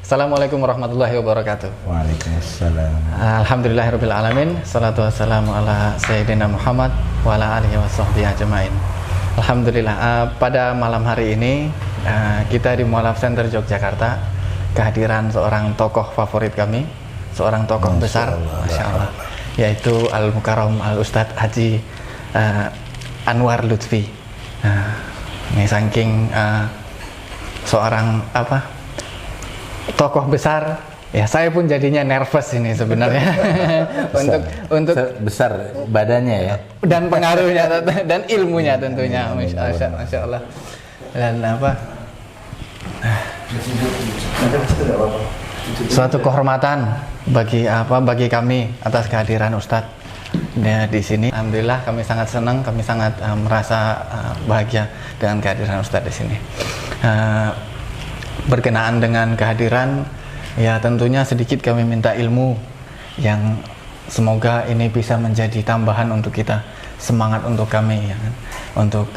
Assalamualaikum warahmatullahi wabarakatuh. Waalaikumsalam. Alhamdulillahirabbil alamin. Salatu wassalamu ala sayyidina Muhammad wa ala alihi washabbihi ajmain. Alhamdulillah, pada malam hari ini kita di Mualaf Center Yogyakarta kehadiran seorang tokoh favorit kami, seorang tokoh besar, Masya Allah, yaitu Al-Mukarram Al-Ustadz Haji Anwar Lutfi. Ini saking seorang tokoh besar, ya saya pun jadinya nervous ini sebenarnya. untuk besar badannya ya, dan pengaruhnya dan ilmunya tentunya, masya Allah. Dan suatu kehormatan bagi kami atas kehadiran Ustadz di sini. Alhamdulillah kami sangat senang, kami sangat merasa bahagia dengan kehadiran Ustadz di sini. Berkenaan dengan kehadiran, ya tentunya sedikit kami minta ilmu yang semoga ini bisa menjadi tambahan untuk kita, semangat untuk kami ya kan? Untuk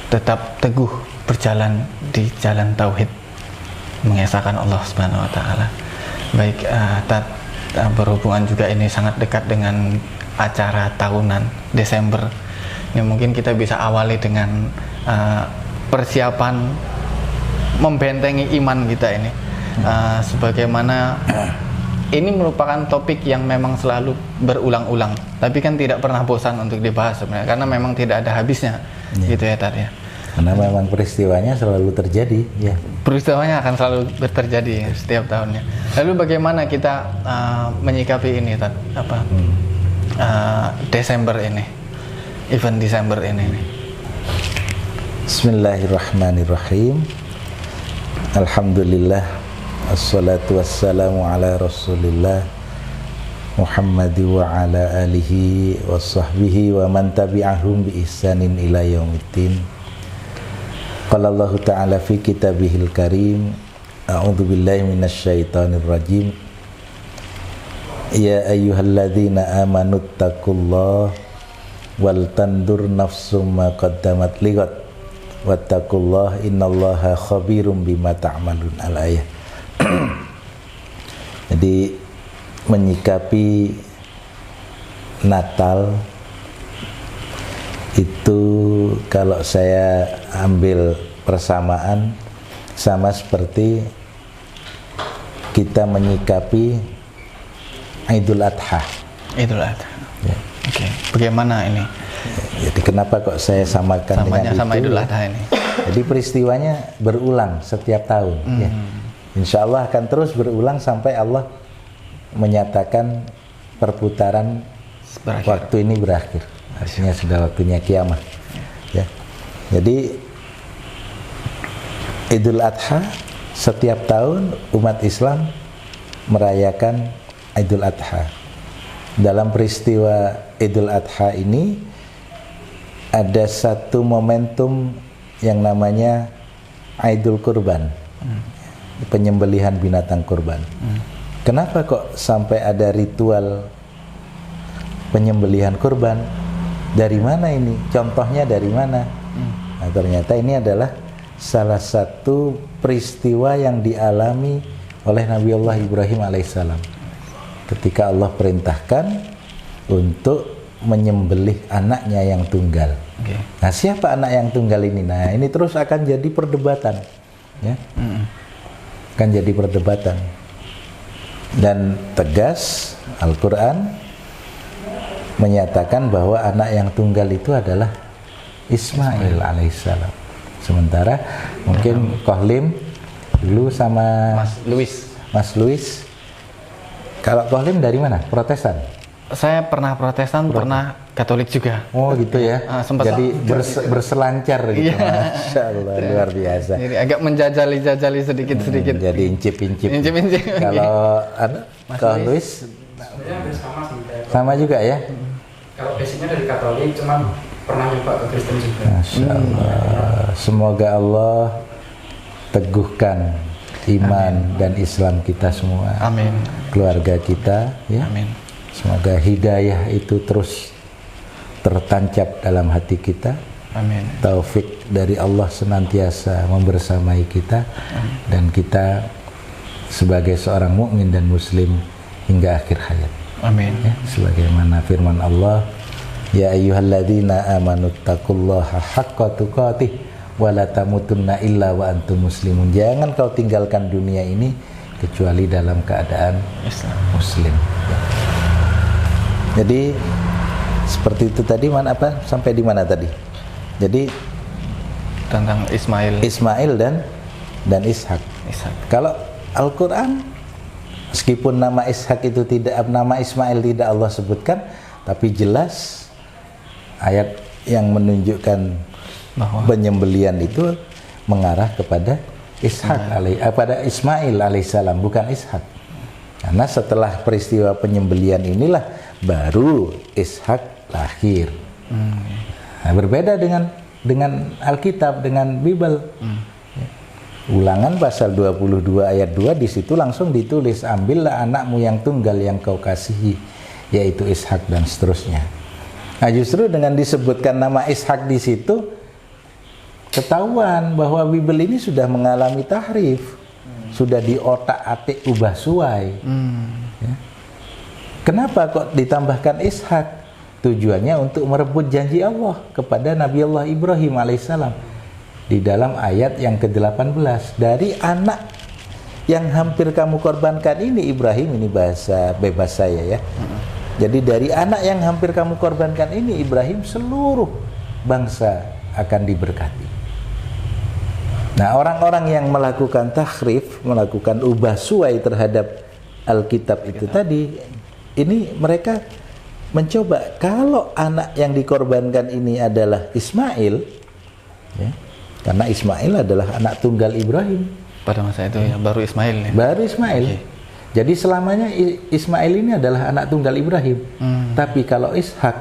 tetap teguh berjalan di jalan tauhid, mengesahkan Allah Subhanahu wa taala. Baik, berhubungan juga ini sangat dekat dengan acara tahunan Desember. Ini mungkin kita bisa awali dengan persiapan membentengi iman kita ini. Sebagaimana ini merupakan topik yang memang selalu berulang-ulang, tapi kan tidak pernah bosan untuk dibahas sebenarnya, karena memang tidak ada habisnya, gitu ya Tat ya. Karena memang peristiwanya selalu terjadi, ya. Peristiwanya akan selalu terjadi setiap tahunnya. Lalu bagaimana kita menyikapi ini, Tat? Desember ini, event Desember ini. Bismillahirrahmanirrahim. Alhamdulillah, assalatu wassalamu ala rasulillah Muhammadi wa ala alihi wa sahbihi wa man tabi'ahum bi ihsanin ila yaumiddin. Qala Allah ta'ala fi kitabihil karim, a'udzu billahi minasyaitonir rajim. Ya ayyuhalladzina amanu taqullaha wal tandur nafsum ma qaddamat lighad wattaqullah innallaha khabirum bima ta'malun. Al-ayah. Jadi menyikapi Natal itu, kalau saya ambil persamaan, sama seperti kita menyikapi Idul Adha. Idul Adha. Ya. Oke. Bagaimana ini? Jadi kenapa kok saya samakan dengan itu? Sama Idul Adha ini. Jadi peristiwanya berulang setiap tahun. Ya. Insya Allah akan terus berulang sampai Allah menyatakan perputaran waktu ini berakhir. Artinya sudah waktunya kiamat. Ya. Jadi Idul Adha, setiap tahun umat Islam merayakan Idul Adha. Dalam peristiwa Idul Adha ini ada satu momentum yang namanya Idul Kurban, penyembelihan binatang kurban. Kenapa kok sampai ada ritual penyembelihan kurban? Dari mana ini? Contohnya dari mana? Nah, ternyata ini adalah salah satu peristiwa yang dialami oleh Nabi Allah Ibrahim alaihissalam ketika Allah perintahkan untuk menyembelih anaknya yang tunggal. Nah, siapa anak yang tunggal ini? Nah, ini terus akan jadi perdebatan, ya. Akan jadi perdebatan. Dan tegas Al-Quran menyatakan bahwa anak yang tunggal itu adalah Ismail alaihissalam. Sementara mungkin Kohlim dulu sama Mas Luis. Kalau Kohlim dari mana? Protestan? Saya pernah Protestan, pernah Katolik juga. Oh gitu ya. Jadi berselancar gitu. Iya. Masya Allah, luar biasa. Jadi agak menjajali sedikit-sedikit. Jadi incip-incip. Kalau Luis sama juga ya. Kalau basicnya dari Katolik, cuman pernah nyoba ke Kristen juga. Masya Allah. Semoga Allah teguhkan iman dan Islam kita semua. Amin. Keluarga kita, ya. Amin. Semoga hidayah itu terus tertancap dalam hati kita. Amin. Taufik dari Allah senantiasa membersamai kita. Dan kita sebagai seorang mukmin dan muslim hingga akhir hayat. Amin. Ya, sebagaimana firman Allah, ya ayyuhalladzina amanu taqullaha haqqa tuqatih wa la tamutunna illa wa antum muslimun. Jangan kau tinggalkan dunia ini kecuali dalam keadaan muslim. Ya. Jadi seperti itu tadi, sampai di mana tadi? Jadi Tentang Ismail dan Ishak. Kalau Al-Quran, meskipun nama Ishak itu nama Ismail tidak Allah sebutkan, tapi jelas ayat yang menunjukkan bahwa penyembelian itu mengarah kepada pada Ismail alaihissalam, bukan Ishak. Karena setelah peristiwa penyembelian inilah baru Ishak lahir. Nah, berbeda dengan Alkitab, dengan Bible. Ulangan pasal 22 ayat 2, di situ langsung ditulis, ambillah anakmu yang tunggal yang kau kasihi, yaitu Ishak, dan seterusnya. Nah, justru dengan disebutkan nama Ishak di situ, ketahuan bahwa Bible ini sudah mengalami tahrif, sudah diotak-atik ubah suai. Ya. Kenapa kok ditambahkan Ishak? Tujuannya untuk merebut janji Allah kepada Nabi Allah Ibrahim alaihissalam di dalam ayat yang ke-18, dari anak yang hampir kamu korbankan ini, Ibrahim, ini bahasa bebas saya ya. Jadi dari anak yang hampir kamu korbankan ini, Ibrahim, seluruh bangsa akan diberkati. Nah, orang-orang yang melakukan tahrif, melakukan ubah suai terhadap Alkitab itu tadi, ini mereka mencoba, kalau anak yang dikorbankan ini adalah Ismail, ya, karena Ismail adalah anak tunggal Ibrahim. Pada masa itu ya, baru Ismail ya? Baru Ismail. Okay. Jadi selamanya Ismail ini adalah anak tunggal Ibrahim. Tapi kalau Ishak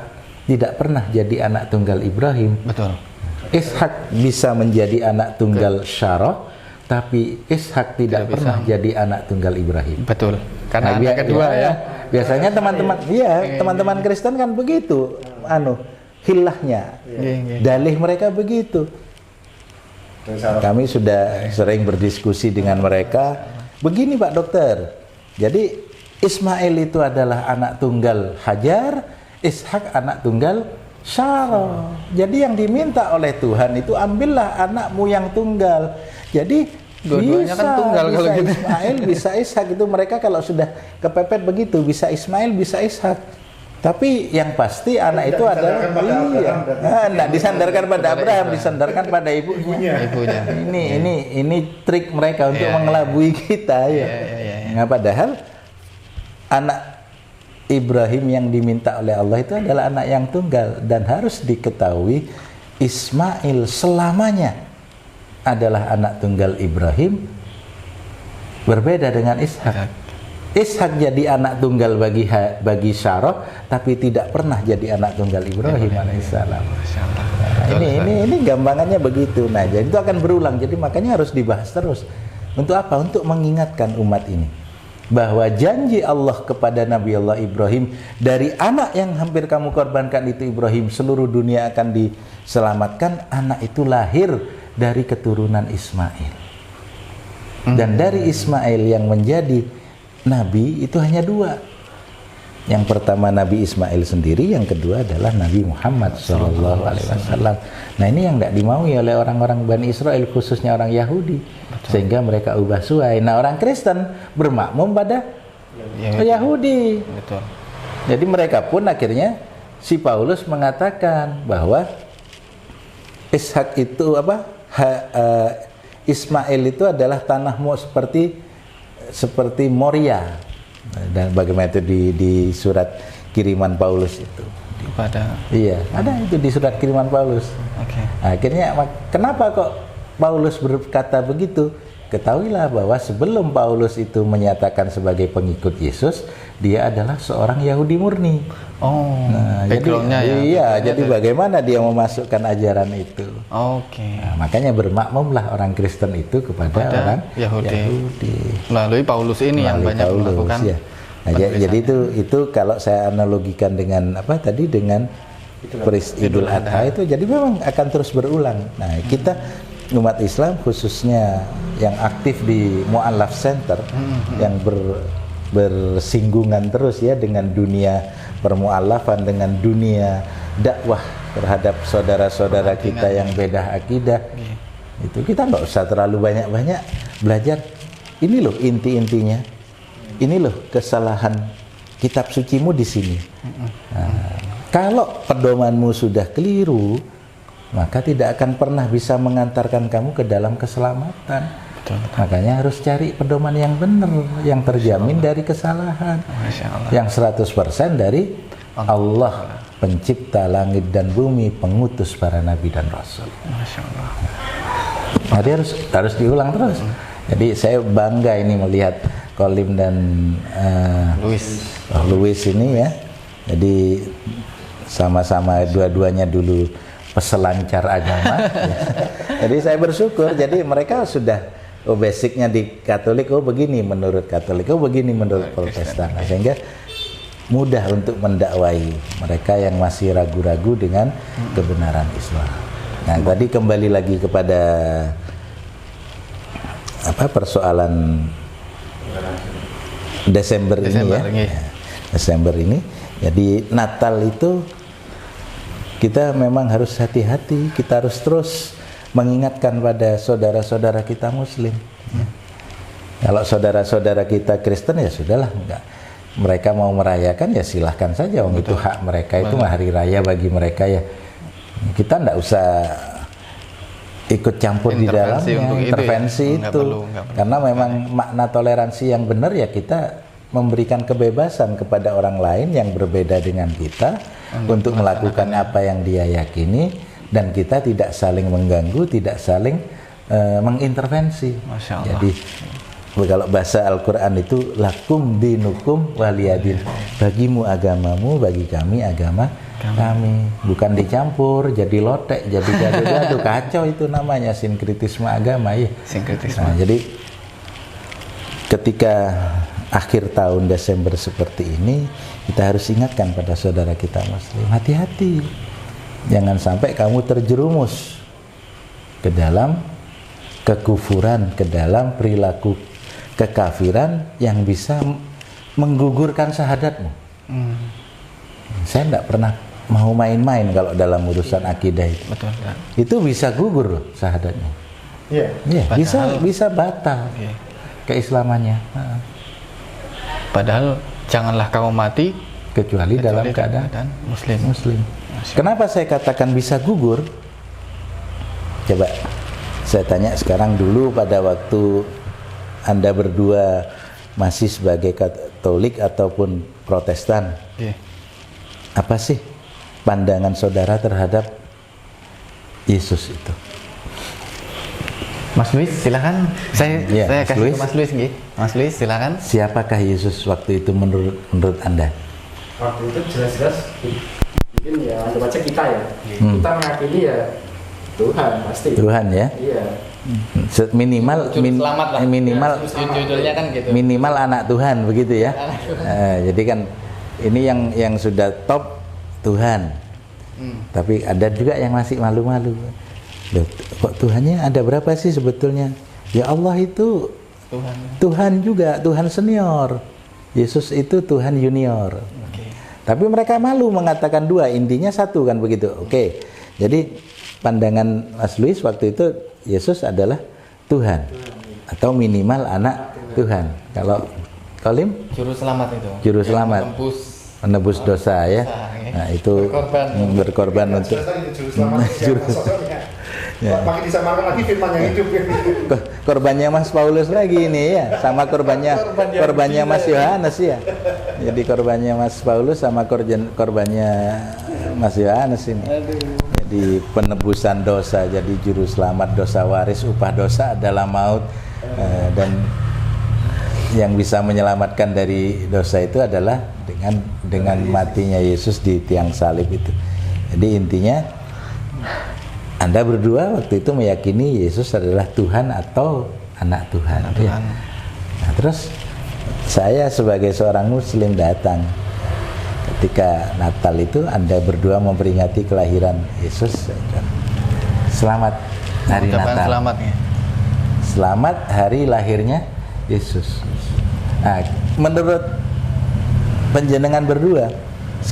tidak pernah jadi anak tunggal Ibrahim. Betul. Ishak bisa menjadi anak tunggal Syarah, tapi Ishak tidak pernah jadi anak tunggal Ibrahim. Betul. Karena anak kedua ya. Biasanya teman-teman Kristen kan begitu, hilahnya, dalih mereka begitu. Kami sudah sering berdiskusi dengan mereka. Begini Pak Dokter, jadi Ismail itu adalah anak tunggal Hajar, Ishak anak tunggal Syarah. Jadi yang diminta oleh Tuhan itu, ambillah anakmu yang tunggal. Jadi dua-duanya kan tunggal, kalau gitu. Ismail bisa Ishak, itu mereka kalau sudah kepepet begitu, bisa Ismail bisa Ishak. Tapi yang pasti anak itu adalah tidak disandarkan pada Abraham, disandarkan pada ibunya. Ini trik mereka untuk mengelabui kita ya. Nah, padahal anak Ibrahim yang diminta oleh Allah itu adalah anak yang tunggal, dan harus diketahui Ismail selamanya adalah anak tunggal Ibrahim, berbeda dengan Ishak. Ishak jadi anak tunggal bagi Syarah, tapi tidak pernah jadi anak tunggal Ibrahim alaihissalam. Nah, ini gampangannya begitu. Nah, jadi itu akan berulang. Jadi makanya harus dibahas terus. Untuk apa? Untuk mengingatkan umat ini bahwa janji Allah kepada Nabi Allah Ibrahim, dari anak yang hampir kamu korbankan itu Ibrahim, seluruh dunia akan diselamatkan. Anak itu lahir dari keturunan Ismail. Dan dari Ismail yang menjadi Nabi itu hanya dua. Yang pertama Nabi Ismail sendiri, yang kedua adalah Nabi Muhammad SAW. Nah, ini yang tidak dimaui oleh orang-orang Bani Israel, khususnya orang Yahudi. Betul. Sehingga mereka ubah suai. Nah, orang Kristen bermakmum pada Yahudi. Betul. Jadi mereka pun akhirnya, si Paulus mengatakan bahwa Ishak itu Ismail itu adalah tanahmu seperti Moria, dan bagaimana itu di surat kiriman Paulus itu. Iya, ada itu di surat kiriman Paulus. Okay. Akhirnya kenapa kok Paulus berkata begitu? Ketahuilah bahwa sebelum Paulus itu menyatakan sebagai pengikut Yesus, dia adalah seorang Yahudi murni. Jadi bagaimana dia memasukkan ajaran itu? Nah, makanya bermakmumlah orang Kristen itu kepada orang Yahudi. Melalui Paulus ini yang banyak melakukan. Ya. Nah, jadi itu kalau saya analogikan dengan dengan Idul Adha itu, jadi memang akan terus berulang. Nah, kita umat Islam khususnya yang aktif di Mu'allaf Center yang bersinggungan terus ya dengan dunia permu'allafan, dengan dunia dakwah terhadap saudara-saudara kita yang beda akidah. Itu kita nggak usah terlalu banyak-banyak belajar. Ini loh inti-intinya. Ini loh kesalahan kitab sucimu di sini. Nah, kalau pedomanmu sudah keliru, maka tidak akan pernah bisa mengantarkan kamu ke dalam keselamatan. Betul. Makanya harus cari pedoman yang benar, yang terjamin dari kesalahan, yang 100% dari Allah, pencipta langit dan bumi, pengutus para nabi dan rasul. Masya Allah. Jadi harus diulang terus. Jadi saya bangga ini melihat Kolim dan Louis ini ya. Jadi sama-sama dua-duanya dulu peselancar agama. Jadi saya bersyukur. Jadi mereka sudah basicnya di Katolik, begini menurut Katolik, begini menurut Protestan. Nah, sehingga mudah untuk mendakwai mereka yang masih ragu-ragu dengan kebenaran Islam. Nah, tadi kembali lagi kepada persoalan Desember ini ya. Desember ini. Jadi Natal itu kita memang harus hati-hati, kita harus terus mengingatkan pada saudara-saudara kita Muslim. Kalau saudara-saudara kita Kristen ya sudahlah, enggak. Mereka mau merayakan ya silahkan saja, itu hak mereka, itu hari raya bagi mereka ya. Kita enggak usah ikut campur di dalamnya, intervensi itu. Karena memang makna toleransi yang benar ya kita memberikan kebebasan kepada orang lain yang berbeda dengan kita untuk melakukan apa yang dia yakini, dan kita tidak saling mengganggu, tidak saling mengintervensi. Jadi kalau bahasa Al-Quran itu lakum dinukum waliyadin, bagimu agamamu, bagi kami agama kami. Bukan dicampur jadi lotek, jadi gaduh-gaduh, kacau itu namanya sinkritisme agama ya. Sinkritisme. Nah, jadi ketika akhir tahun Desember seperti ini, kita harus ingatkan pada saudara kita Muslim, hati-hati, jangan sampai kamu terjerumus ke dalam kekufuran, ke dalam perilaku kekafiran yang bisa menggugurkan syahadatmu. Saya tidak pernah mau main-main kalau dalam urusan akidah itu. Betul, itu bisa gugur loh syahadatnya. Bisa batal keislamannya. Padahal janganlah kamu mati kecuali dalam keadaan muslim. Kenapa saya katakan bisa gugur? Coba saya tanya sekarang, dulu pada waktu Anda berdua masih sebagai Katolik ataupun Protestan, apa sih pandangan saudara terhadap Yesus itu? Mas Luis, silakan. Saya kasih ke Mas Luis, nggih. Mas Luis, silakan. Siapakah Yesus waktu itu menurut Anda? Waktu itu jelas-jelas mungkin ya anggap aja kita ya. Kita meyakini ya Tuhan pasti. Tuhan ya. Iya. Minimal judulnya kan gitu. Minimal anak Tuhan begitu ya. Jadi kan ini yang sudah top Tuhan. Tapi ada juga yang masih malu-malu. Loh, kok Tuhannya ada berapa sih sebetulnya? Ya Allah itu Tuhan juga, Tuhan senior. Yesus itu Tuhan junior. Tapi mereka malu mengatakan dua, intinya satu kan begitu. Jadi pandangan Mas Luis waktu itu Yesus adalah Tuhan atau minimal anak Tuhan. Kalau Kolim? Juru selamat itu. Juru selamat. Menebus dosa ya. Nah, itu berkorban untuk juru makin disamakan lagi firman yang hidup. Korbannya Mas Paulus lagi ini ya, sama korbannya Mas Yohanes ya. Jadi korbannya Mas Paulus sama korbannya Mas Yohanes ini. Jadi penebusan dosa, jadi juru selamat, dosa waris, upah dosa adalah maut, dan yang bisa menyelamatkan dari dosa itu adalah dengan matinya Yesus di tiang salib itu. Jadi intinya Anda berdua waktu itu meyakini Yesus adalah Tuhan atau anak Tuhan. Ya. Nah, terus saya sebagai seorang Muslim datang ketika Natal itu, Anda berdua memperingati kelahiran Yesus. Selamat hari Natal. Selamat ya. selamat hari lahirnya Yesus. Nah, menurut panjenengan berdua,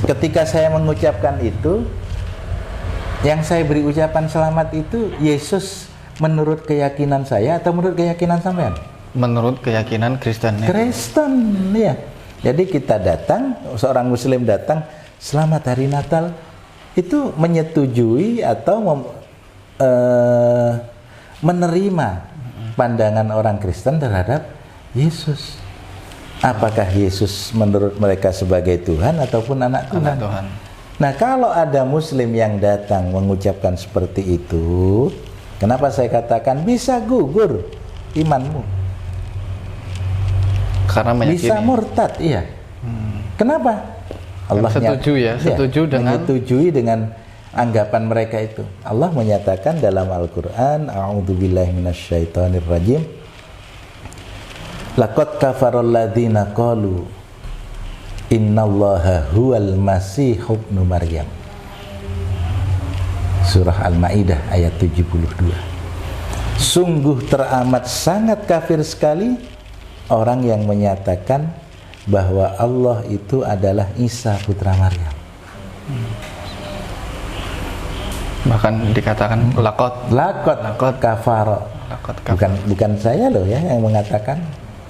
ketika saya mengucapkan itu, yang saya beri ucapan selamat itu Yesus menurut keyakinan saya atau menurut keyakinan sampean? Menurut keyakinan Kristen. Ya. Kristen, ya. Jadi kita datang, seorang Muslim datang, selamat hari Natal, itu menyetujui atau menerima pandangan orang Kristen terhadap Yesus. Apakah Yesus menurut mereka sebagai Tuhan ataupun anak Tuhan? Anak Tuhan. Nah, kalau ada Muslim yang datang mengucapkan seperti itu, kenapa saya katakan bisa gugur imanmu? Karena meyakini. Bisa murtad, iya. Kenapa? Allah setuju ya, setuju dengan menyetujui dengan anggapan mereka itu. Allah menyatakan dalam Al-Qur'an, a'udzubillahi minasyaitonirrajim. Laqad kafarul ladzina qalu innallaha huwal masih ibnu Maryam. Surah Al-Maidah ayat 72. Sungguh teramat sangat kafir sekali orang yang menyatakan bahwa Allah itu adalah Isa putra Maryam. Bahkan dikatakan Laqad kafara. Bukan saya loh ya yang mengatakan,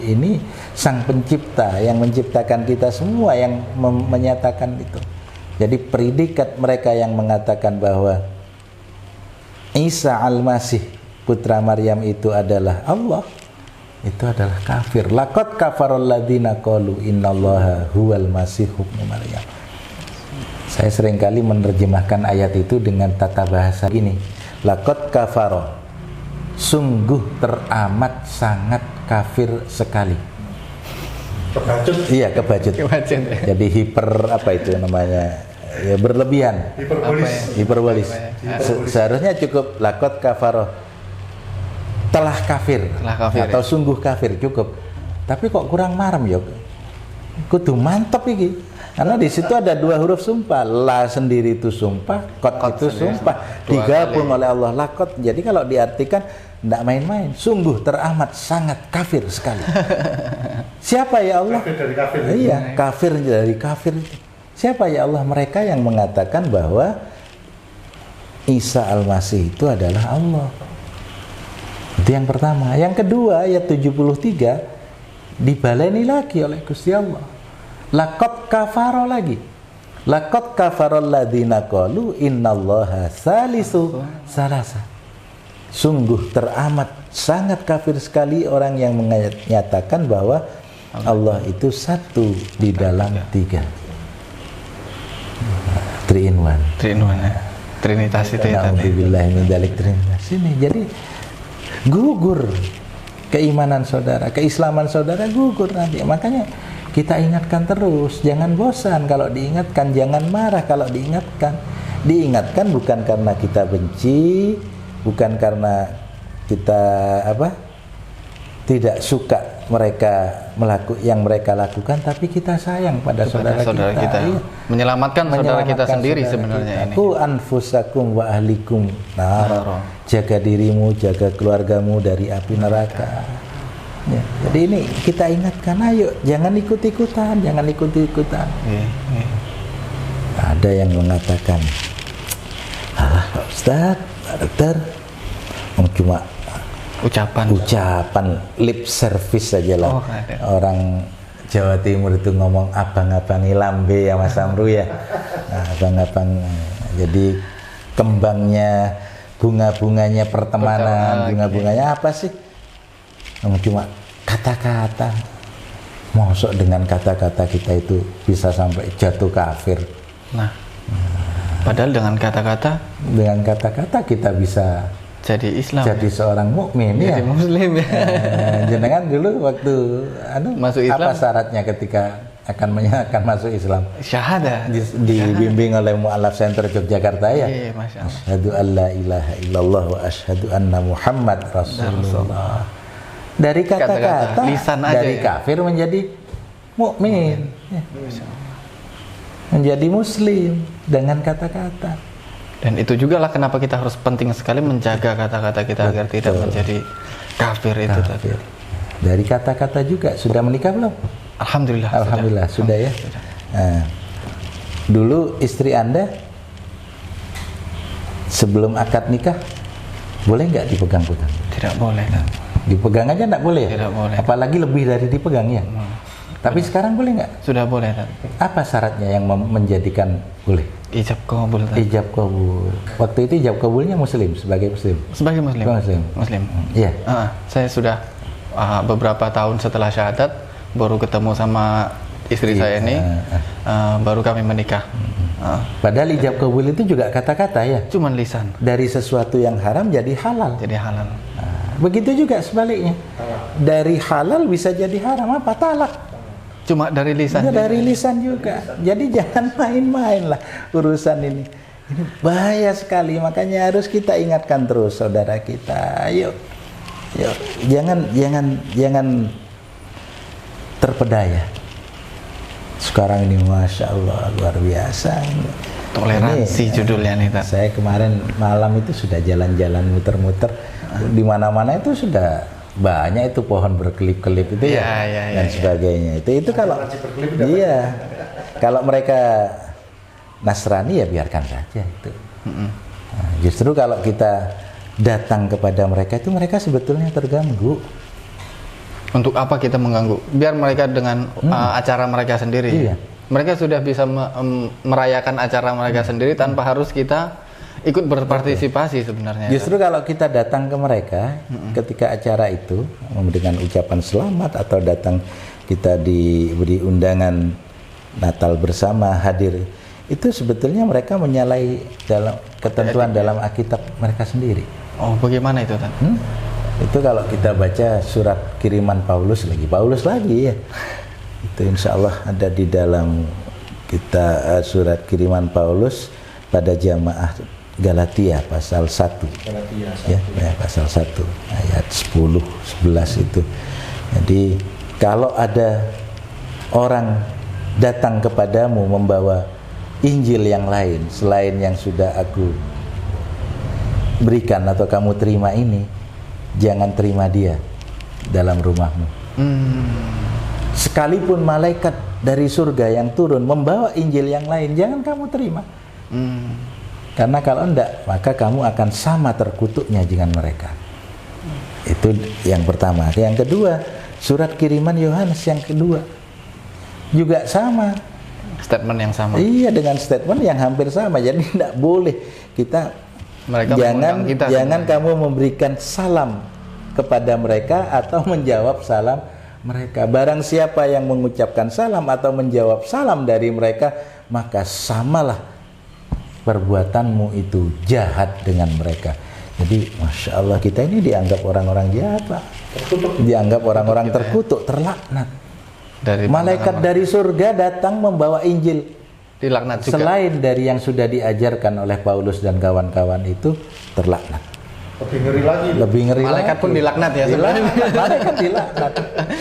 ini Sang Pencipta yang menciptakan kita semua yang menyatakan itu. Jadi predikat mereka yang mengatakan bahwa Isa al-Masih putra Maryam itu adalah Allah, itu adalah kafir. Laqad kafarul ladzina qalu innallaha huwal masih ibnu Maryam. Saya seringkali menerjemahkan ayat itu dengan tata bahasa gini. Laqad kafara, sungguh teramat sangat kafir sekali. Kebacut. Iya, kebacut. Jadi hiper apa itu namanya? Ya, berlebihan. Hiperbolis. Seharusnya cukup laqad kafara, telah kafir atau ya. Sungguh kafir, cukup. Tapi kok kurang marem ya? Kudu mantep iki. Karena di situ ada dua huruf sumpah. La sendiri itu sumpah, kot itu sumpah. Digabung oleh Allah, laqad. Jadi kalau diartikan tidak main-main. Sungguh teramat sangat kafir sekali. Siapa ya Allah? Kafir dari kafir. Iya, kafir dari kafir. Siapa ya Allah? Mereka yang mengatakan bahwa Isa al-Masih itu adalah Allah. Itu yang pertama. Yang kedua, ayat 73 dibaleni lagi oleh Gusti Allah. Laqad kafara lagi. Laqad kafarul ladzina qalu innallaha salisu salasa. Sungguh teramat sangat kafir sekali orang yang menyatakan bahwa Allah itu satu di dalam tiga. 3 in 1. 3 in 1 ya. Trinitas itu ya tadi. Alhamdulillah min dzalik trinitas ini. Jadi gugur keimanan saudara, keislaman saudara gugur nanti. Makanya kita ingatkan terus, jangan bosan kalau diingatkan, jangan marah kalau diingatkan. Diingatkan bukan karena kita benci, bukan karena kita tidak suka yang mereka lakukan, tapi kita sayang pada saudara kita. Iya. Menyelamatkan saudara kita sendiri sebenarnya ini. Ku anfusakum wa ahlikum nar. Jaga dirimu, jaga keluargamu dari api neraka. Ya, jadi ini kita ingatkan, ayo jangan ikut-ikutan. Ada yang mengatakan, Pak Ustaz, Pak Dokter, cuma ucapan lip service saja lah. Orang Jawa Timur itu ngomong abang-abangi lambe ya Mas Amru ya. Nah, abang-abang, jadi kembangnya, bunga-bunganya pertemanan, bunga-bunganya apa sih? Cuma kata-kata. Mosok dengan kata-kata kita itu bisa sampai jatuh kafir. Padahal dengan kata-kata kita bisa jadi Islam, jadi seorang mukmin ya, jadi Muslim ya. Jenengan dulu waktu masuk Islam, apa syaratnya ketika akan masuk Islam? Syahadah. Dibimbing oleh Mu'alaf Center Yogyakarta ya. Iya, Masya Allah. Asyhadu an la ilaha illallah wa asyhadu anna Muhammad Rasulullah. Dari kata-kata, dari kafir menjadi mukmin, menjadi Muslim dengan kata-kata. Dan itu juga lah kenapa kita harus penting sekali menjaga kata-kata kita agar tidak menjadi Kafir itu tadi. Kafir. Dari kata-kata juga sudah menikah belum? Alhamdulillah. Alhamdulillah sudah ya. Sudah. Nah, dulu istri Anda sebelum akad nikah boleh nggak dipegang-pegang? Tidak boleh kan? Dipegang aja nggak boleh? Tidak boleh. Apalagi lebih dari dipegang ya. Tapi sekarang boleh nggak? Sudah boleh kan? Apa syaratnya yang menjadikan boleh? Ijab kabul tadi. Ijab kabul. Waktu itu ijab kabulnya muslim, sebagai muslim. Sebagai muslim. Muslim. Iya. Saya sudah beberapa tahun setelah syahadat baru ketemu sama istri saya ini, baru kami menikah. Padahal ijab kabul itu juga kata-kata ya. Cuman lisan. Dari sesuatu yang haram jadi halal. Jadi halal. Begitu juga sebaliknya. Dari halal bisa jadi haram, apa? Talak. Cuma dari lisan. Ya, dari lisan juga. Jadi jangan main-main lah urusan ini. Ini bahaya sekali, makanya harus kita ingatkan terus saudara kita. Ayo, jangan terpedaya. Sekarang ini masya Allah luar biasa. Toleransi ini, judulnya nih. Saya kemarin malam itu sudah jalan-jalan muter-muter di mana-mana itu sudah banyak itu pohon berkelip-kelip itu dan sebagainya. Itu kalau kalau mereka Nasrani ya biarkan saja itu. Nah, justru kalau kita datang kepada mereka itu mereka sebetulnya terganggu. Untuk apa kita mengganggu? Biar mereka dengan acara mereka sendiri. Iya. Mereka sudah bisa merayakan acara mereka sendiri tanpa harus kita ikut berpartisipasi sebenarnya. Justru kalau kita datang ke mereka ketika acara itu memberikan ucapan selamat atau datang kita diberi undangan Natal bersama hadir, itu sebetulnya mereka menyalahi dalam ketentuan dalam Alkitab mereka sendiri. Oh, bagaimana itu kan? Itu kalau kita baca surat kiriman Paulus lagi ya. Itu insya Allah ada di dalam kita surat kiriman Paulus pada jamaah Galatia pasal 1. Ya, pasal 1 ayat 10, 11 itu. Jadi kalau ada orang datang kepadamu membawa Injil yang lain selain yang sudah aku berikan atau kamu terima ini, jangan terima dia dalam rumahmu. Sekalipun malaikat dari surga yang turun membawa Injil yang lain, jangan kamu terima. Karena kalau enggak, maka kamu akan sama terkutuknya dengan mereka. Itu yang pertama. Yang kedua, surat kiriman Yohanes yang kedua juga sama. Statement yang sama. Iya, dengan statement yang hampir sama. Jadi tidak boleh kita jangan kamu memberikan salam kepada mereka atau menjawab salam mereka. Barang siapa yang mengucapkan salam atau menjawab salam dari mereka, maka samalah perbuatanmu itu jahat dengan mereka. Jadi masya Allah kita ini dianggap orang-orang jahat, Pak. Dianggap orang-orang terkutuk, terlaknat. Malaikat dari surga datang membawa Injil, dilaknat juga. Selain dari yang sudah diajarkan oleh Paulus dan kawan-kawan itu, terlaknat. Lebih ngeri lagi. Lebih ngeri malaikat lagi. Pun dilaknat ya sebenarnya. Malaikat dilaknat.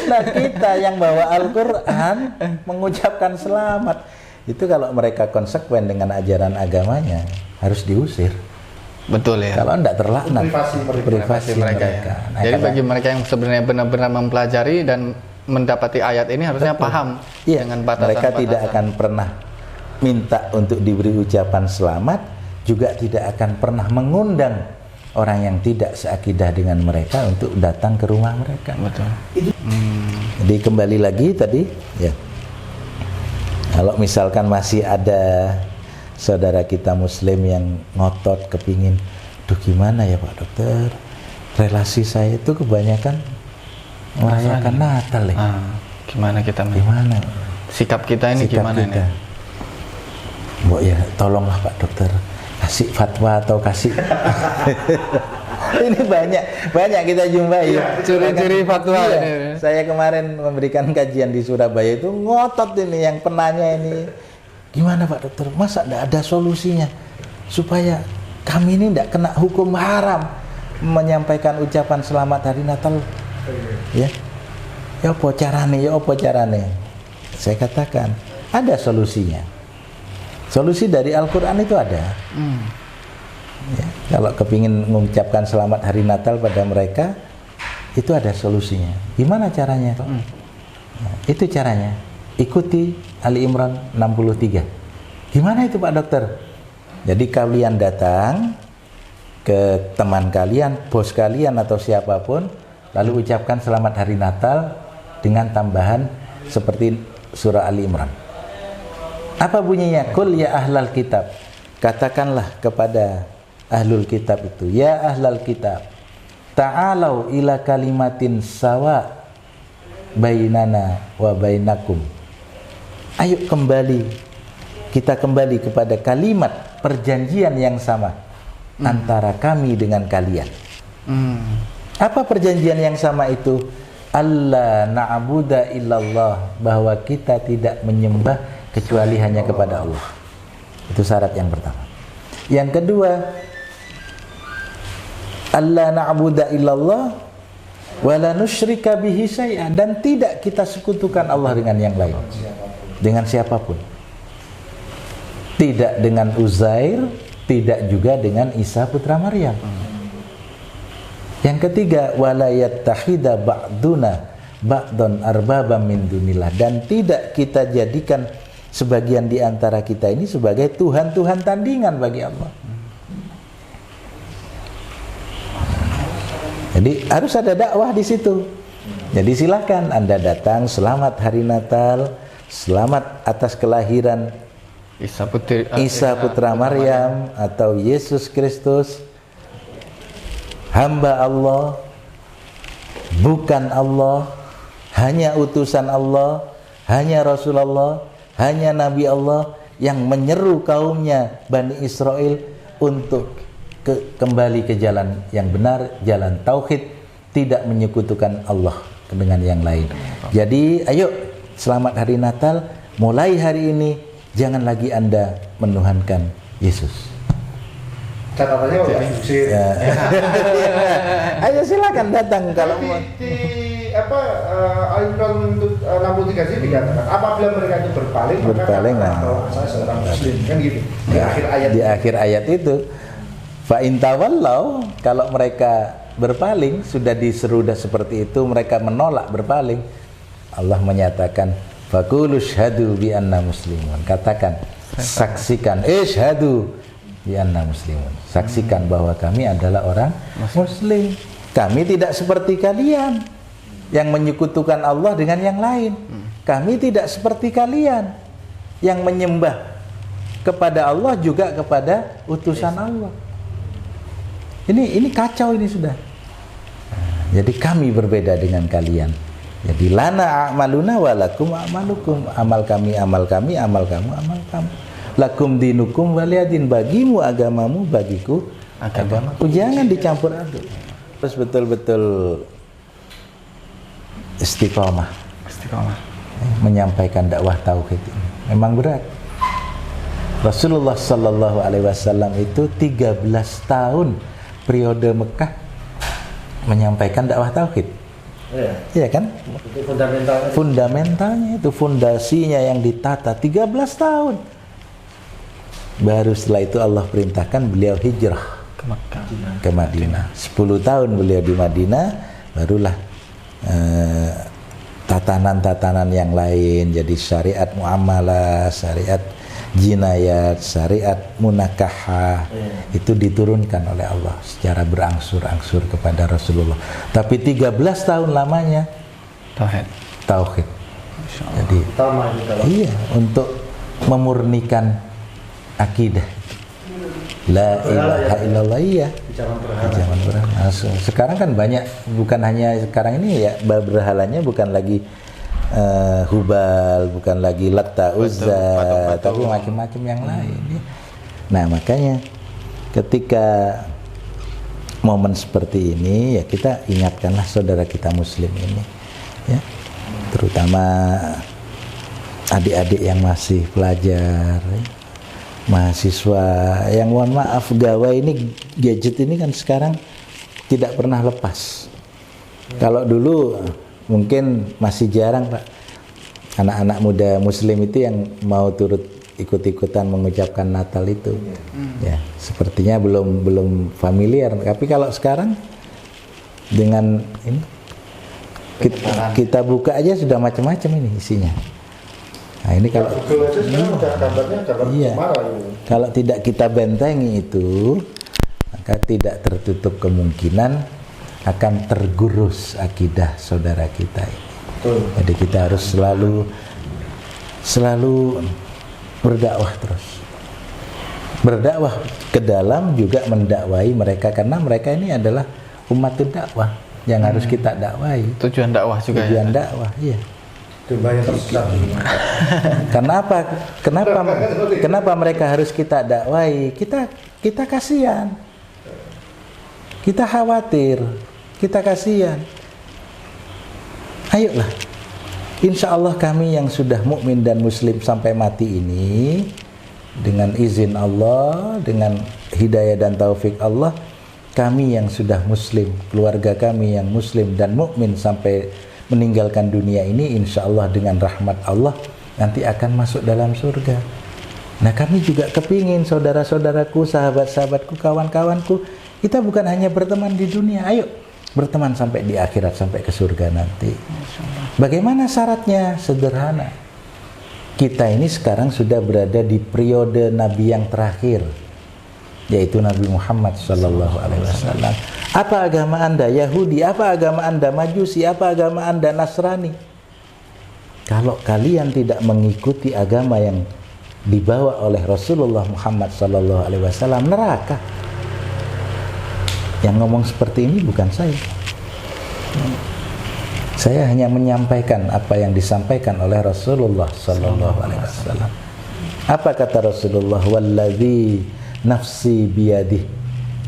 Nah, kita yang bawa Al-Quran mengucapkan selamat. Itu kalau mereka konsekuen dengan ajaran agamanya harus diusir. Betul ya. Kalau enggak terlaknat privasi mereka. Ya. Nah, jadi bagi mereka yang sebenarnya benar-benar mempelajari dan mendapati ayat ini harusnya paham dengan batasan-batasan. Mereka tidak akan pernah minta untuk diberi ucapan selamat, juga tidak akan pernah mengundang orang yang tidak seakidah dengan mereka untuk datang ke rumah mereka. Betul. Jadi kembali lagi tadi ya. Kalau misalkan masih ada saudara kita muslim yang ngotot kepingin, duh gimana ya Pak Dokter, relasi saya itu kebanyakan merayakan Natal ya. Gimana kita? Gimana? Sikap kita ini gimana kita? Mbok ya tolonglah Pak Dokter, kasih fatwa atau kasih ini banyak kita jumpai ciri-ciri fatwa ini. Saya kemarin memberikan kajian di Surabaya itu ngotot ini yang penanya ini, gimana Pak Dokter, masa tidak ada solusinya supaya kami ini tidak kena hukum haram menyampaikan ucapan selamat hari Natal ya apa carane. Saya katakan ada solusinya. Solusi dari Al-Quran itu ada. Ya, kalau kepingin mengucapkan selamat hari Natal pada mereka, itu ada solusinya. Gimana caranya? Nah, itu caranya. Ikuti Ali Imran 63. Gimana itu Pak Dokter? Jadi kalian datang ke teman kalian, bos kalian atau siapapun, lalu ucapkan selamat hari Natal dengan tambahan seperti surah Ali Imran. Apa bunyinya? Qul ya ahlal kitab. Katakanlah kepada ahlul kitab itu, ya ahlal kitab, ta'alau ila kalimatin sawa bainana wa bainakum. Ayo kembali, kita kembali kepada kalimat perjanjian yang sama antara kami dengan kalian. Apa perjanjian yang sama itu? Allah na'budu illallah, bahwa kita tidak menyembah kecuali hanya kepada Allah. Itu syarat yang pertama. Yang kedua, Allah na'budu illallah wa la nusyrika bihi syai'an, dan tidak kita sekutukan Allah dengan yang lain, dengan siapapun. Tidak dengan Uzair, tidak juga dengan Isa putra Maryam. Yang ketiga, wala yattakhidha ba'duna ba'dun arbabam min dunillah, dan tidak kita jadikan sebagian di antara kita ini sebagai tuhan-tuhan tandingan bagi Allah. Jadi harus ada dakwah di situ. Jadi silahkan Anda datang, selamat hari Natal, selamat atas kelahiran Isa putra Maryam atau Yesus Kristus, hamba Allah, bukan Allah, hanya utusan Allah, hanya Rasulullah, hanya Nabi Allah yang menyeru kaumnya Bani Israel untuk kembali ke jalan yang benar, jalan tauhid, tidak menyekutukan Allah dengan yang lain. Jadi ayo, selamat hari Natal, mulai hari ini jangan lagi Anda menuhankan Yesus. Catatannya Pak Yusir. Ya. Ayo silakan datang kalau mau. Di apa Al-Imran 63 sini dikatakan apabila mereka itu berpaling maka saya seorang muslim, kan gitu. Di akhir ayat. Di akhir ayat itu, fa in tawallau, kalau mereka berpaling, sudah diseru seperti itu, mereka menolak berpaling, Allah menyatakan faqulu syhadu bi anna muslimun. Katakan, saksikan, isyhadu bi anna muslimun. Saksikan bahwa kami adalah orang muslim. Kami tidak seperti kalian yang menyekutukan Allah dengan yang lain. Kami tidak seperti kalian yang menyembah kepada Allah juga kepada utusan Allah. Ini kacau ini sudah. Jadi kami berbeda dengan kalian. Jadi lana a'maluna walakum a'malukum, amal kami amal kami, amal kamu amal kamu. Lakum dinukum waliyadin, bagimu agamamu, bagiku agamaku. Jangan dicampur aduk. Terus betul-betul istiqomah menyampaikan dakwah tauhid ini. Memang berat. Rasulullah sallallahu alaihi wasallam itu 13 tahun periode Mekah menyampaikan dakwah tauhid. Iya kan? Itu fundamentalnya. Fundamentalnya itu, fondasinya yang ditata 13 tahun. Baru setelah itu Allah perintahkan beliau hijrah ke Madinah. 10 tahun beliau di Madinah, barulah tatanan-tatanan yang lain, jadi syariat muamalah, syariat jinayat, syariat munakahah, itu diturunkan oleh Allah secara berangsur-angsur kepada Rasulullah. Tapi 13 tahun lamanya tauhid. Jadi iya, untuk memurnikan akidah la ilaha illallah, iya, jangan berhala. Sekarang kan banyak, bukan hanya sekarang ini ya, berhalanya bukan lagi Hubal, bukan lagi Latta, Uzza, tapi macam-macam yang lain ya. Nah makanya ketika momen seperti ini ya, kita ingatkanlah saudara kita muslim ini ya, terutama adik-adik yang masih pelajar ya, mahasiswa yang mohon maaf gawai ini, gadget ini kan sekarang tidak pernah lepas. Kalau dulu mungkin masih jarang Pak, anak-anak muda muslim itu yang mau turut ikut-ikutan mengucapkan Natal itu ya, sepertinya belum familiar. Tapi kalau sekarang dengan ini, Kita buka aja sudah macam-macam ini isinya. Nah ini kalau Google aja sekarang udah gambar iya, marah ini. kalau tidak kita bentengi itu, maka tidak tertutup kemungkinan akan tergerus akidah saudara kita ini. Jadi kita harus selalu berdakwah terus. Berdakwah ke dalam juga mendakwai mereka, karena mereka ini adalah umat dakwah yang harus kita dakwai. Tujuan dakwah juga Tujuan ya. dakwah, iya. Banyak tersesat. Kenapa mereka harus kita dakwai? Kita kasihan. Kita khawatir, kita kasihan. Ayolah. Insya Allah kami yang sudah mukmin dan muslim sampai mati ini, dengan izin Allah, dengan hidayah dan taufik Allah, kami yang sudah muslim, keluarga kami yang muslim dan mukmin sampai meninggalkan dunia ini, insya Allah dengan rahmat Allah nanti akan masuk dalam surga. Nah kami juga kepingin saudara-saudaraku, sahabat-sahabatku, kawan-kawanku, kita bukan hanya berteman di dunia, ayo berteman sampai di akhirat, sampai ke surga nanti. Bagaimana syaratnya? Sederhana. Kita ini sekarang sudah berada di periode Nabi yang terakhir, yaitu Nabi Muhammad SAW. Apa agama Anda? Yahudi. Apa agama Anda? Majusi. Apa agama Anda? Nasrani. Kalau kalian tidak mengikuti agama yang dibawa oleh Rasulullah Muhammad SAW, neraka. Yang ngomong seperti ini bukan saya. Saya hanya menyampaikan apa yang disampaikan oleh Rasulullah SAW. Apa kata Rasulullah? Walladzi nafsi biyadih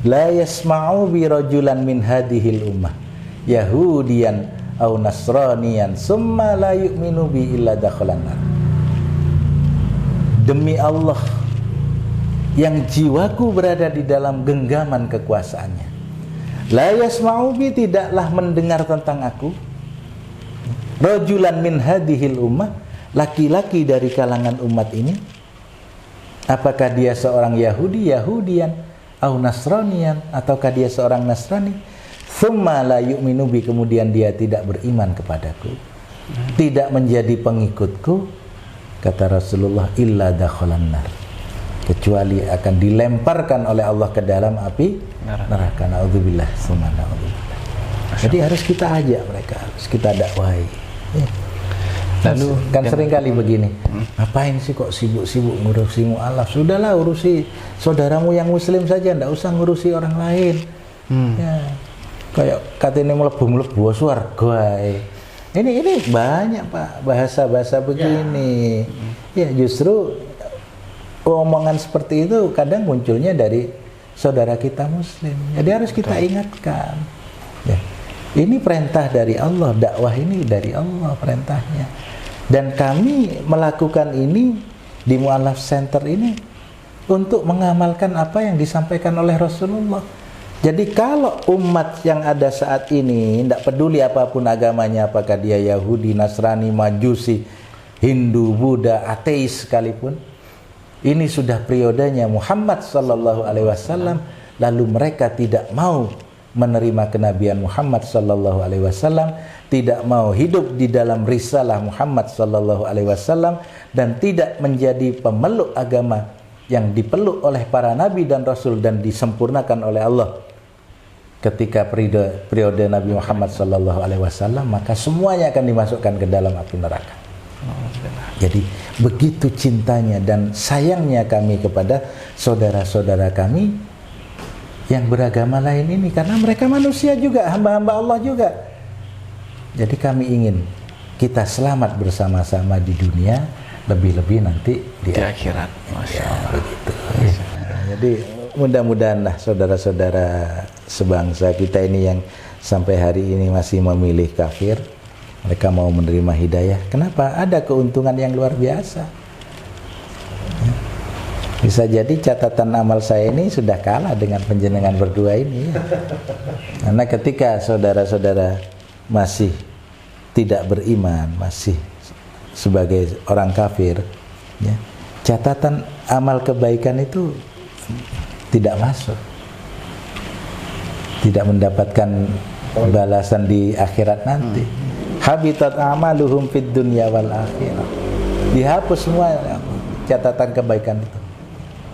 la yasma'u bi rajulan min hadhil ummah yahudiyan aw nasraniyan summa la yu'minu bi illa dakhalan nar. Demi Allah yang jiwaku berada di dalam genggaman kekuasaannya, la yasma'u bi, tidaklah mendengar tentang aku, rajulan min hadhil ummah, laki-laki dari kalangan umat ini, apakah dia seorang Yahudi, Yahudian, au Nasranian, ataukah dia seorang Nasrani, thumma la yu'minu bi, kemudian dia tidak beriman kepadaku, tidak menjadi pengikutku, kata Rasulullah, illa dakhalan nar, kecuali akan dilemparkan oleh Allah ke dalam api neraka. Naudzubillah, summa naudzubillah. Jadi harus kita ajak mereka, harus kita dakwai. Ya. Lalu kan sering kali begini, ngapain sih kok sibuk-sibuk ngurusi mu'alaf? Sudahlah urusi saudaramu yang muslim saja, ndak usah ngurusi orang lain. Ya. Kayak katanya mlebu-mlebu swarga. Ini banyak Pak bahasa-bahasa begini. Ya justru omongan seperti itu kadang munculnya dari saudara kita muslim. Jadi harus kita ingatkan. Ya. Ini perintah dari Allah, dakwah ini dari Allah perintahnya. Dan kami melakukan ini di Mu'alaf Center ini untuk mengamalkan apa yang disampaikan oleh Rasulullah. Jadi kalau umat yang ada saat ini, tidak peduli apapun agamanya, apakah dia Yahudi, Nasrani, Majusi, Hindu, Buddha, ateis sekalipun, ini sudah periodenya Muhammad SAW, lalu mereka tidak mau menerima kenabian Muhammad SAW, tidak mau hidup di dalam risalah Muhammad SAW, dan tidak menjadi pemeluk agama yang dipeluk oleh para nabi dan rasul dan disempurnakan oleh Allah ketika periode Nabi Muhammad SAW, maka semuanya akan dimasukkan ke dalam api neraka. Jadi begitu cintanya dan sayangnya kami kepada saudara-saudara kami yang beragama lain ini, karena mereka manusia juga, hamba-hamba Allah juga. Jadi kami ingin kita selamat bersama-sama di dunia, lebih-lebih nanti di akhirat. Masya Allah. Begitu. Nah, jadi mudah-mudahan saudara-saudara sebangsa kita ini yang sampai hari ini masih memilih kafir, mereka mau menerima hidayah. Kenapa? Ada keuntungan yang luar biasa. Bisa jadi catatan amal saya ini sudah kalah dengan penjenengan berdua ini ya. Karena ketika saudara-saudara masih tidak beriman, masih sebagai orang kafir ya, catatan amal kebaikan itu tidak masuk, tidak mendapatkan balasan di akhirat nanti. Habitat amaluhum fid dunya wal akhirah. Dihapus semua catatan kebaikan itu.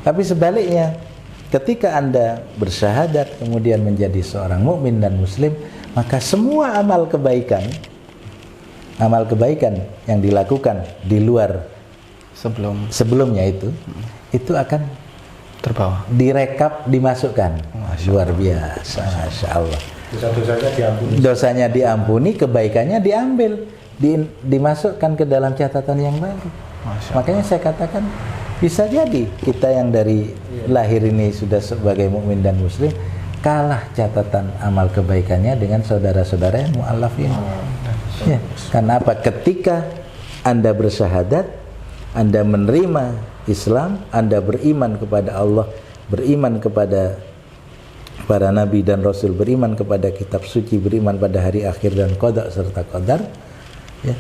Tapi sebaliknya, ketika Anda bersyahadat kemudian menjadi seorang mukmin dan muslim, maka semua amal kebaikan yang dilakukan di luar sebelumnya itu akan terbawa, direkap, dimasukkan. Luar biasa, Masya Allah. Dosa-dosanya diampuni. Dosanya diampuni, kebaikannya diambil, dimasukkan ke dalam catatan yang baru. Makanya saya katakan bisa jadi kita yang dari lahir ini sudah sebagai mukmin dan muslim kalah catatan amal kebaikannya dengan saudara-saudara yang mu'allaf ini. Ya, karena apa? Ketika Anda bersyahadat, Anda menerima Islam, Anda beriman kepada Allah, beriman kepada para nabi dan rasul, beriman kepada kitab suci, beriman pada hari akhir dan qada serta qadar, ya.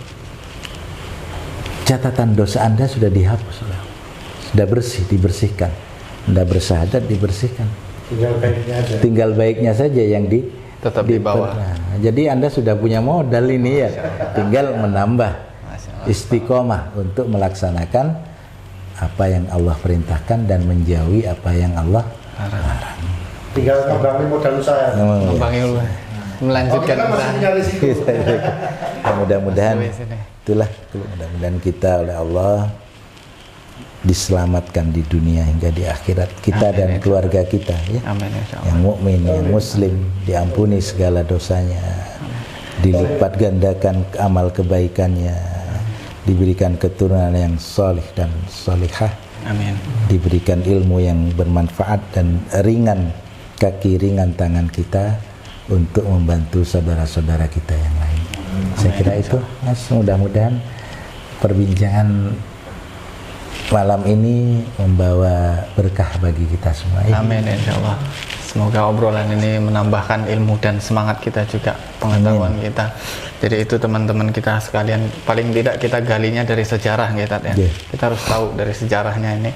Catatan dosa Anda sudah dihapus, sudah bersih, dibersihkan. Anda bersyahadat, dibersihkan. Tinggal baiknya saja yang tetap di bawah. Nah, jadi Anda sudah punya modal ini ya, tinggal menambah istiqomah untuk melaksanakan apa yang Allah perintahkan dan menjauhi apa yang Allah larang. Tinggal ngembangin modal usaha. Ngembangin dulu, melanjutkan usaha. Mudah-mudahan mudah-mudahan kita oleh Allah diselamatkan di dunia hingga di akhirat, kita dan keluarga kita ya. Amin, yang mukmin, yang muslim, diampuni segala dosanya, dilipat gandakan amal kebaikannya, diberikan keturunan yang solih dan solihah. Amin. Diberikan ilmu yang bermanfaat dan ringan kaki, ringan tangan kita untuk membantu saudara-saudara kita yang lain. Saya kira itu, Mas. Mudah-mudahan perbincangan malam ini membawa berkah bagi kita semua. Amin, insyaallah. Semoga obrolan ini menambahkan ilmu dan semangat kita juga, pengetahuan kita. Jadi itu teman-teman kita sekalian, paling tidak kita galinya dari sejarah ya. Kita harus tahu dari sejarahnya ini.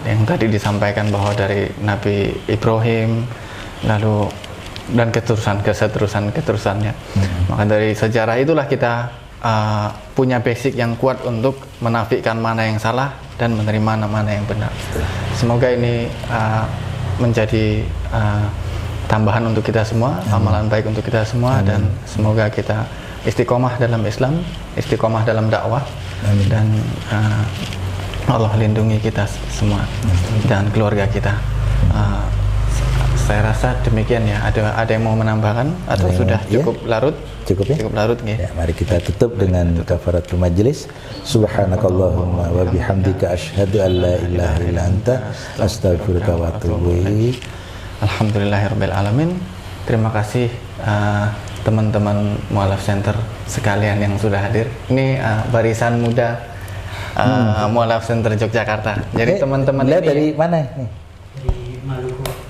Yang tadi disampaikan bahwa dari Nabi Ibrahim, lalu dan keterusannya. Maka dari sejarah itulah kita punya basic yang kuat untuk menafikan mana yang salah dan menerima mana yang benar. Semoga ini menjadi tambahan untuk kita semua, amalan baik untuk kita semua. Dan semoga kita istiqomah dalam Islam, istiqomah dalam dakwah. Dan Allah lindungi kita semua dan keluarga kita. Saya rasa demikian ya. Ada yang mau menambahkan atau sudah cukup larut? Cukup ya? Cukup larut ya. Mari kita tutup dengan kafaratul majlis. Subhanakallahumma wa bihamdika asyhadu an la ilaha illa anta astaghfiruka wa atubu ilaik. Alhamdulillahirabbil alamin. Terima kasih teman-teman Mu'allaf Center sekalian yang sudah hadir. Ini barisan muda Mu'allaf Center Yogyakarta. Jadi teman-teman ini dari mana nih?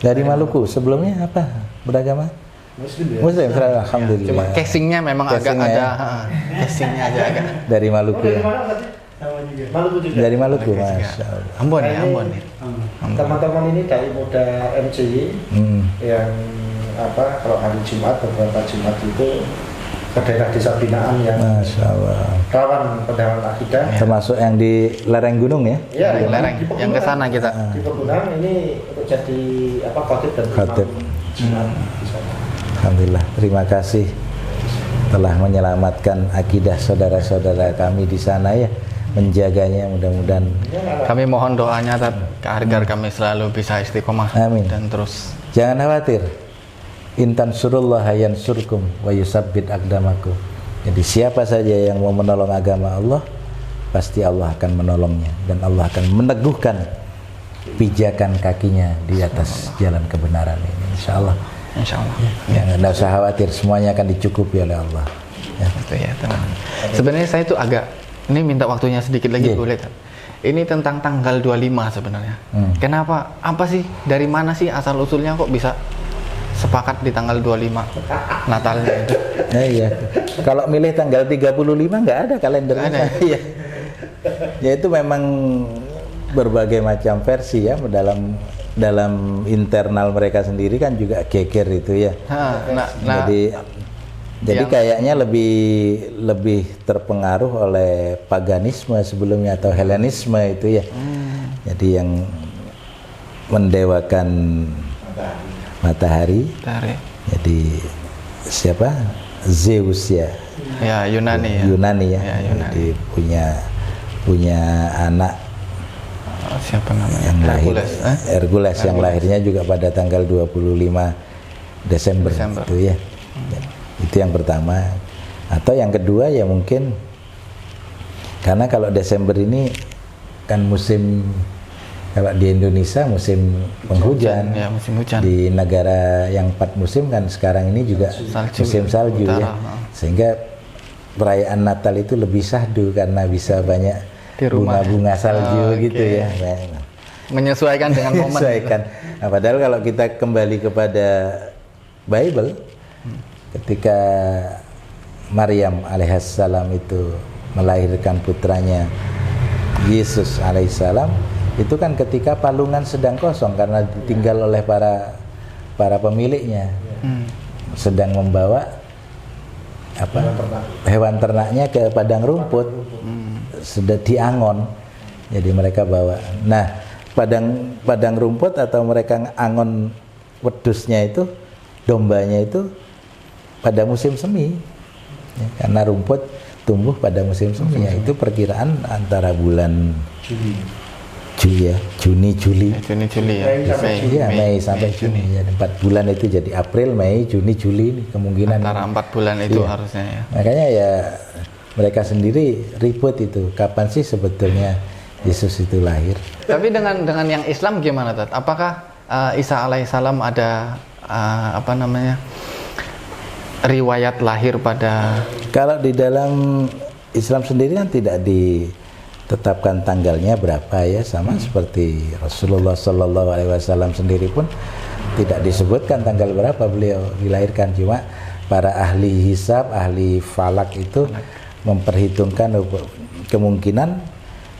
Dari Maluku. Sebelumnya apa? Beragama? Muslim. Alhamdulillah. Cuma casingnya memang agak ada casingnya aja agak. Dari Maluku ya. Maluku juga. Dari Maluku, Masya Allah. Ambon ya. Teman-teman ini dari muda MCI yang kalau hari Jumat, beberapa Jumat itu ke daerah desa binaan yang Masya Allah. rawan pendalaman akidah. Termasuk yang di lereng gunung ya? Iya, di lereng. Yang ke sana kita. Di Pegunungan ini untuk jadi khotib dan khotib. Jumat di sana. Alhamdulillah, terima kasih telah menyelamatkan akidah saudara-saudara kami di sana ya, menjaganya. Mudah-mudahan kami mohon doanya agar kami selalu bisa istiqomah. Amin. Dan terus jangan khawatir, intan surullah yansurkum wa yusabbit aqdamakum. Jadi siapa saja yang mau menolong agama Allah, pasti Allah akan menolongnya dan Allah akan meneguhkan pijakan kakinya di atas jalan kebenaran ini, insyaallah. Insyaallah. Ya, nggak usah khawatir, semuanya akan dicukupi oleh Allah. Ya. Itu ya, teman. Sebenarnya saya itu agak ini minta waktunya sedikit lagi boleh kan? Ini tentang tanggal 25 sebenarnya. Kenapa? Apa sih? Dari mana sih asal usulnya kok bisa sepakat di tanggal 25 Natalnya itu? Nah, iya. Kalau milih tanggal 35 nggak ada kalendernya. Nggak ada. Iya. Ya itu memang berbagai macam versi ya, dalam internal mereka sendiri kan juga geger itu ya. Nah, jadi Jadi kayaknya lebih terpengaruh oleh paganisme sebelumnya atau Helenisme itu ya. Jadi yang mendewakan matahari. Jadi siapa? Zeus ya. Ya, Yunani ya. Yunani ya. Ya, Yunani. Jadi punya anak Siapa namanya? yang lahir Hercules, Hercules yang lahirnya juga pada tanggal 25 Desember. Itu ya. Itu yang pertama. Atau yang kedua ya mungkin karena kalau Desember ini kan musim, kalau di Indonesia musim penghujan. Ya, musim hujan. Di negara yang 4 musim kan sekarang ini juga musim salju utara, ya. Sehingga perayaan Natal itu lebih syahdu karena bisa banyak bunga-bunga salju gitu ya. Menyesuaikan dengan momen. Menyesuaikan. Nah, padahal kalau kita kembali kepada Bible, ketika Maryam alaihissalam itu melahirkan putranya Yesus alaihissalam, itu kan ketika palungan sedang kosong karena ditinggal oleh para pemiliknya, sedang membawa hewan ternaknya ke padang rumput, sudah diangon, jadi mereka bawa. Nah, padang rumput atau mereka angon wedusnya itu, dombanya itu pada musim semi, ya, karena rumput tumbuh pada musim semi. Ya, itu perkiraan antara bulan Juni Juli ya, Mei sampai Juni ya, 4 bulan itu jadi April, Mei, Juni, Juli ini kemungkinan antara 4 bulan itu harusnya ya. Makanya ya mereka sendiri ribut itu kapan sih sebetulnya Yesus itu lahir. Tapi dengan yang Islam gimana, Tat? Apakah Isa alaihissalam ada riwayat lahir pada? Kalau di dalam Islam sendiri kan tidak ditetapkan tanggalnya berapa ya, sama seperti Rasulullah SAW sendiri pun tidak disebutkan tanggal berapa beliau dilahirkan. Cuma para ahli hisab, ahli falak itu memperhitungkan kemungkinan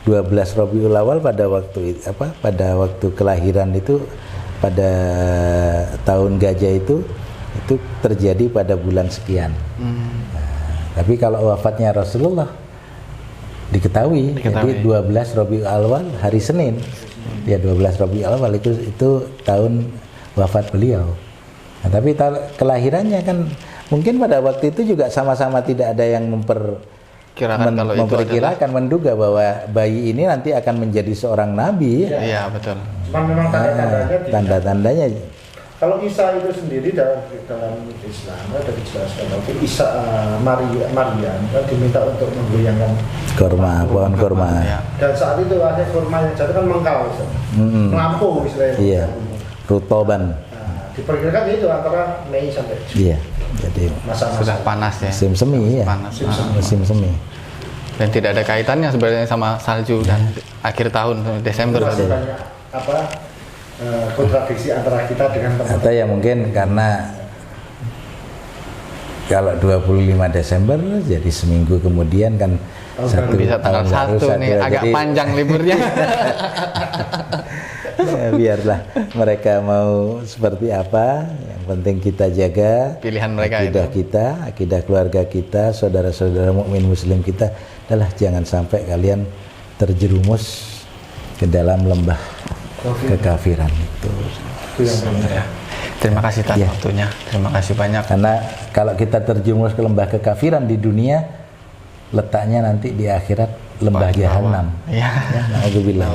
12 Rabiul Awal pada waktu kelahiran itu, pada tahun gajah itu terjadi pada bulan sekian. Tapi kalau wafatnya Rasulullah diketahui. Jadi 12 Rabiul Awal hari Senin. Ya 12 Rabiul Awal itu tahun wafat beliau. Nah, tapi kelahirannya kan mungkin pada waktu itu juga sama-sama tidak ada yang memperkirakan, menduga bahwa bayi ini nanti akan menjadi seorang nabi. Iya, betul. Cuma memang tanda-tandanya. Kalau Isa itu sendiri dalam Islam ada dijelaskan bahwa Isa Maryam diminta untuk menggoyangkan pohon kurma. Dan saat itu ada kurma yang jatuh kan mengkal, melampau istilahnya. Iya, rutoban. Diperkirakan itu antara Mei sampai Juni. Iya, jadi masa-masa sudah panas ya. Musim semi ya. Musim semi. Dan tidak ada kaitannya sebenarnya sama salju dan akhir tahun Desember. Masih banyak kontradiksi antara kita dengan teman-teman. Atau ya mungkin karena kalau 25 Desember jadi seminggu kemudian kan bisa tanggal 1 nih, agak panjang liburnya. Ya, biarlah mereka mau seperti apa, yang penting kita jaga pilihan mereka, akidah keluarga kita, saudara-saudara mukmin muslim kita adalah jangan sampai kalian terjerumus ke dalam lembah kekafiran itu. Terima kasih Tan waktunya. Terima kasih banyak. Karena kalau kita terjerumus ke lembah kekafiran di dunia, letaknya nanti di akhirat lembah jahanam. Ya. Nauzubillah.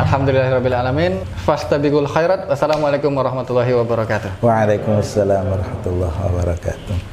Alhamdulillahirabbil alamin. Fastabiqul khairat. Wassalamualaikum warahmatullahi wabarakatuh. Waalaikumsalam warahmatullahi wabarakatuh.